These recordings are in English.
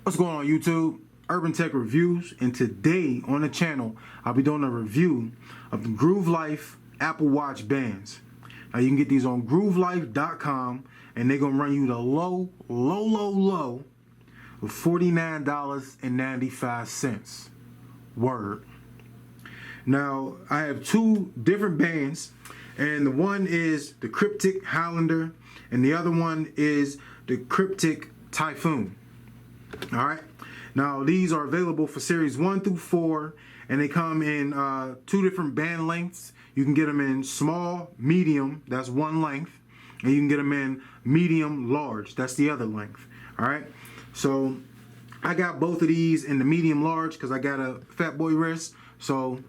What's going on YouTube? Urban Tech Reviews, and today on the channel I'll be doing a review of the Groove Life Apple Watch bands. Now you can get these on groovelife.com and they're gonna run you the low of $49.95. Word. Now I have two different bands, and the one is the Kryptek Highlander and the other one is the Kryptek Typhoon. Alright, now these are available for series 1 through 4, and they come in two different band lengths. You can get them in small, medium, that's one length, and you can get them in medium, large, that's the other length. Alright, so I got both of these in the medium large because I got a fat boy wrist. So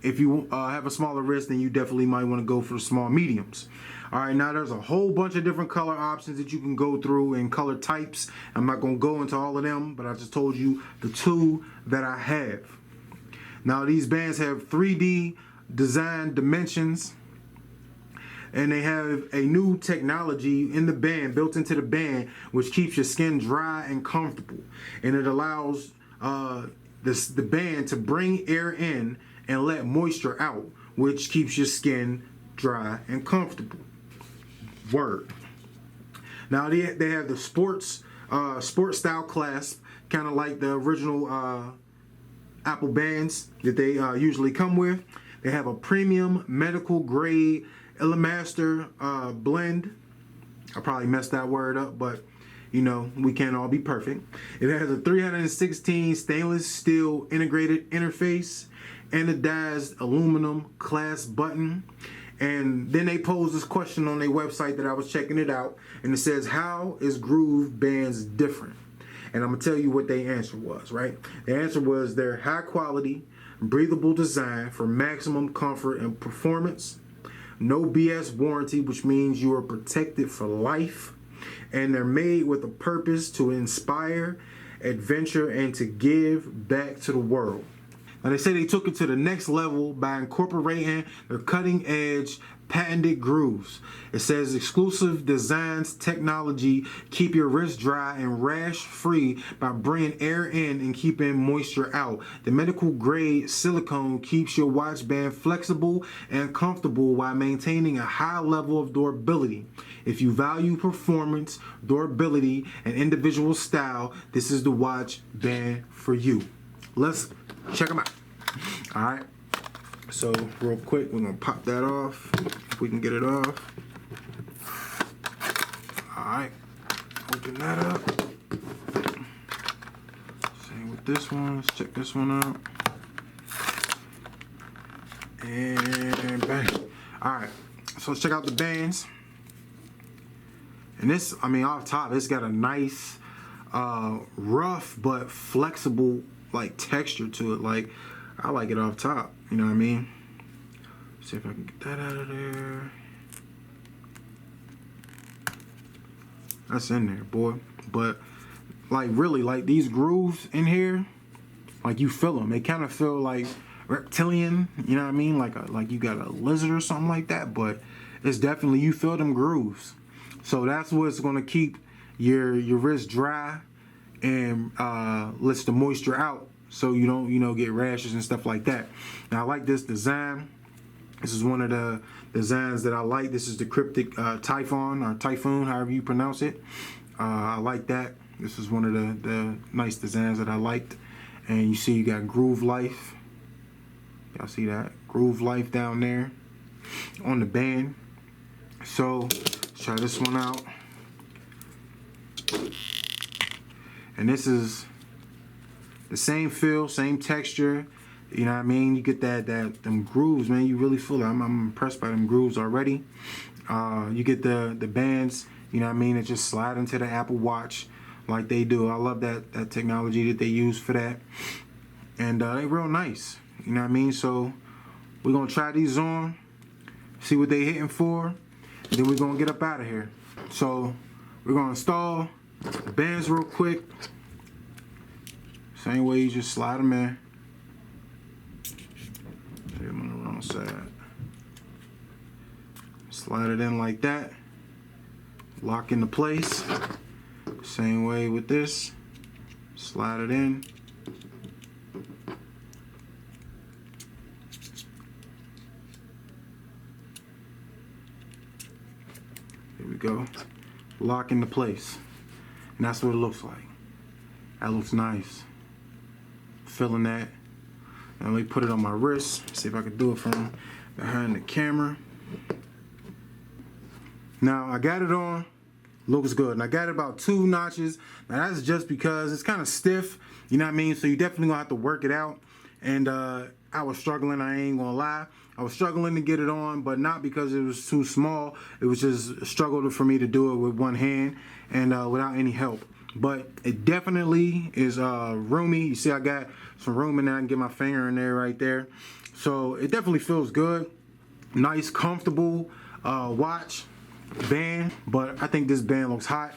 if you have a smaller wrist, then you definitely might want to go for the small mediums. Alright, now there's a whole bunch of different color options that you can go through and color types. I'm not going to go into all of them, but I just told you the two that I have. Now these bands have 3D design dimensions, and they have a new technology in the band, built into the band, which keeps your skin dry and comfortable. And it allows the band to bring air in and let moisture out, which keeps your skin dry and comfortable. Word. Now they have the sports style clasp, kind of like the original Apple bands that they usually come with. They have a premium medical grade Illumaster blend. I probably messed that word up, but you know, we can't all be perfect. It has a 316 stainless steel integrated interface, anodized aluminum clasp button. And then they posed this question on their website that I was checking it out, and it says, how is Groove bands different? And I'm gonna tell you what their answer was, right? The answer was their high quality, breathable design for maximum comfort and performance, no BS warranty, which means you are protected for life, and they're made with a purpose to inspire, adventure, and to give back to the world. Now they say they took it to the next level by incorporating their cutting edge patented grooves. It says exclusive designs technology keep your wrist dry and rash free by bringing air in and keeping moisture out. The medical grade silicone keeps your watch band flexible and comfortable while maintaining a high level of durability. If you value performance, durability, and individual style, this is the watch band for you. Let's check them out. All right, so real quick, we're gonna pop that off if we can get it off. All right, open that up. Same with this one. Let's check this one out. And bang. All right, so let's check out the bands. And this, I mean, off top, it's got a nice, rough but flexible like texture to it. Like, I like it off top, you know what I mean? See if I can get that out of there. That's in there, boy. But like, really, like these grooves in here, like you feel them. They kind of feel like reptilian, you know what I mean? Like you got a lizard or something like that. But it's definitely, you feel them grooves. So that's what's gonna keep your wrist dry and lets the moisture out, so you don't, you know, get rashes and stuff like that. Now I like this design. This is one of the designs that I like. This is the Kryptek Typhoon, or Typhoon, however you pronounce it. I like that. This is one of the nice designs that I liked. And you see you got Groove Life. Y'all see that? Groove Life down there on the band. So let's try this one out. And this is the same feel, same texture. You know what I mean? You get them grooves, man. You really feel it. I'm impressed by them grooves already. You get the bands, you know what I mean? It just slide into the Apple Watch like they do. I love that technology that they use for that. And they real nice. You know what I mean? So we're gonna try these on, see what they hitting for, and then we're gonna get up out of here. So we're gonna install the bands real quick. Same way, you just slide them in. Put them on the wrong side. Slide it in like that. Lock into place. Same way with this. Slide it in. There we go. Lock into place. And that's what it looks like. That looks nice. Feeling that. Now let me put it on my wrist. See if I can do it from behind the camera. Now I got it on. Looks good. And I got it about 2 notches. Now that's just because it's kind of stiff. You know what I mean? So you definitely gonna have to work it out. And I was struggling, I ain't gonna lie. I was struggling to get it on, but not because it was too small. It was just a struggle for me to do it with one hand and without any help. But it definitely is roomy. You see I got some room in there. I can get my finger in there right there. So it definitely feels good. Nice, comfortable watch band. But I think this band looks hot.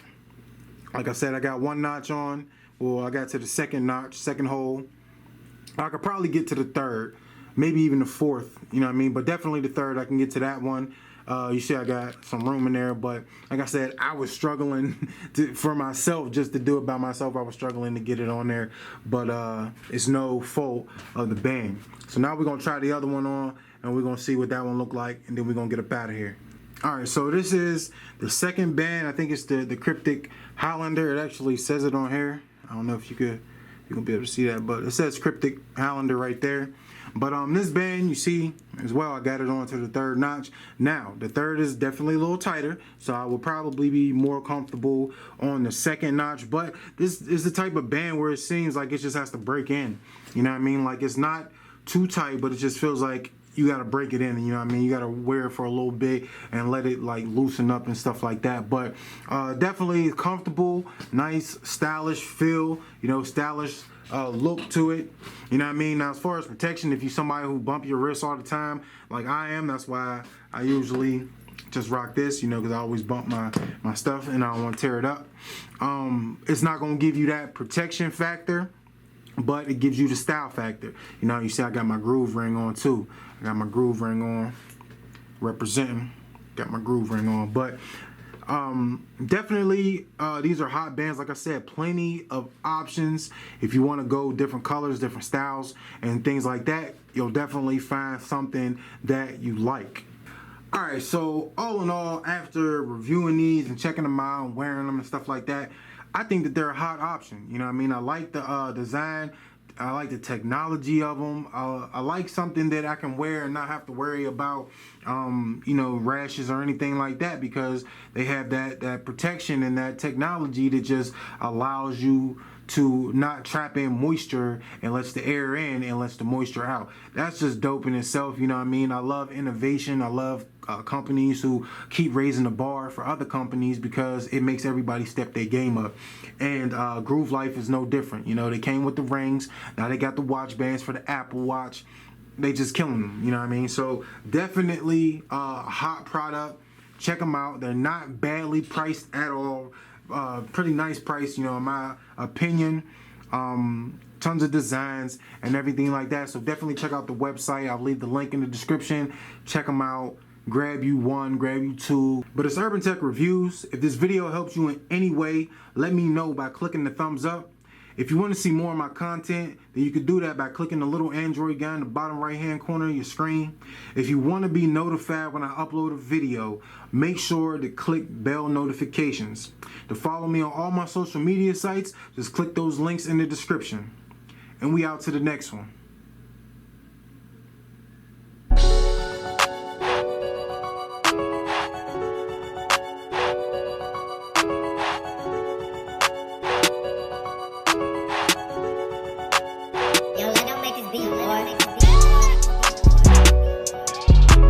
Like I said, I got 1 notch on. Well, I got to the 2nd notch, 2nd hole. I could probably get to the 3rd, maybe even the 4th, you know what I mean? But definitely the 3rd, I can get to that one. You see I got some room in there, but like I said, I was struggling for myself just to do it by myself. I was struggling to get it on there, but it's no fault of the band. So now we're gonna try the other one on and we're gonna see what that one look like, and then we're gonna get up out of here. All right, so this is the 2nd band. I think it's the Kryptek Highlander. It actually says it on here. I don't know if you're gonna be able to see that, but it says Kryptek Highlander right there. But this band, you see as well, I got it on to the 3rd notch. Now the 3rd is definitely a little tighter, so I will probably be more comfortable on the 2nd notch. But this is the type of band where it seems like it just has to break in. You know what I mean? Like it's not too tight, but it just feels like you got to break it in. You know what I mean? You got to wear it for a little bit and let it like loosen up and stuff like that. But definitely comfortable, nice, stylish feel. You know, stylish look to it. You know what I mean? Now as far as protection, if you're somebody who bump your wrist all the time like I am, that's why I usually just rock this, you know, because I always bump my stuff and I don't want to tear it up. It's not going to give you that protection factor, but it gives you the style factor. You know, you see I got my groove ring on too. I got my groove ring on, representing, got my groove ring on. But definitely these are hot bands. Like I said, plenty of options. If you want to go different colors, different styles and things like that, you'll definitely find something that you like. All right, so all in all, after reviewing these and checking them out and wearing them and stuff like that, I think that they're a hot option. You know what I mean? I like the design. I like the technology of them. I like something that I can wear and not have to worry about, you know, rashes or anything like that, because they have that protection and that technology that just allows you to not trap in moisture and lets the air in and lets the moisture out. That's just dope in itself, you know what I mean? I love innovation. I love companies who keep raising the bar for other companies, because it makes everybody step their game up. And Groove Life is no different. You know, they came with the rings. Now they got the watch bands for the Apple Watch. They just killing them, you know what I mean? So definitely a hot product. Check them out. They're not badly priced at all. Pretty nice price, you know, in my opinion. Tons of designs and everything like that. So definitely check out the website. I'll leave the link in the description. Check them out. Grab you 1, grab you 2. But it's Urban Tech Reviews. If this video helps you in any way, let me know by clicking the thumbs up. If you want to see more of my content, then you can do that by clicking the little Android guy in the bottom right hand corner of your screen. If you want to be notified when I upload a video, make sure to click bell notifications. To follow me on all my social media sites, just click those links in the description. And we out to the next one.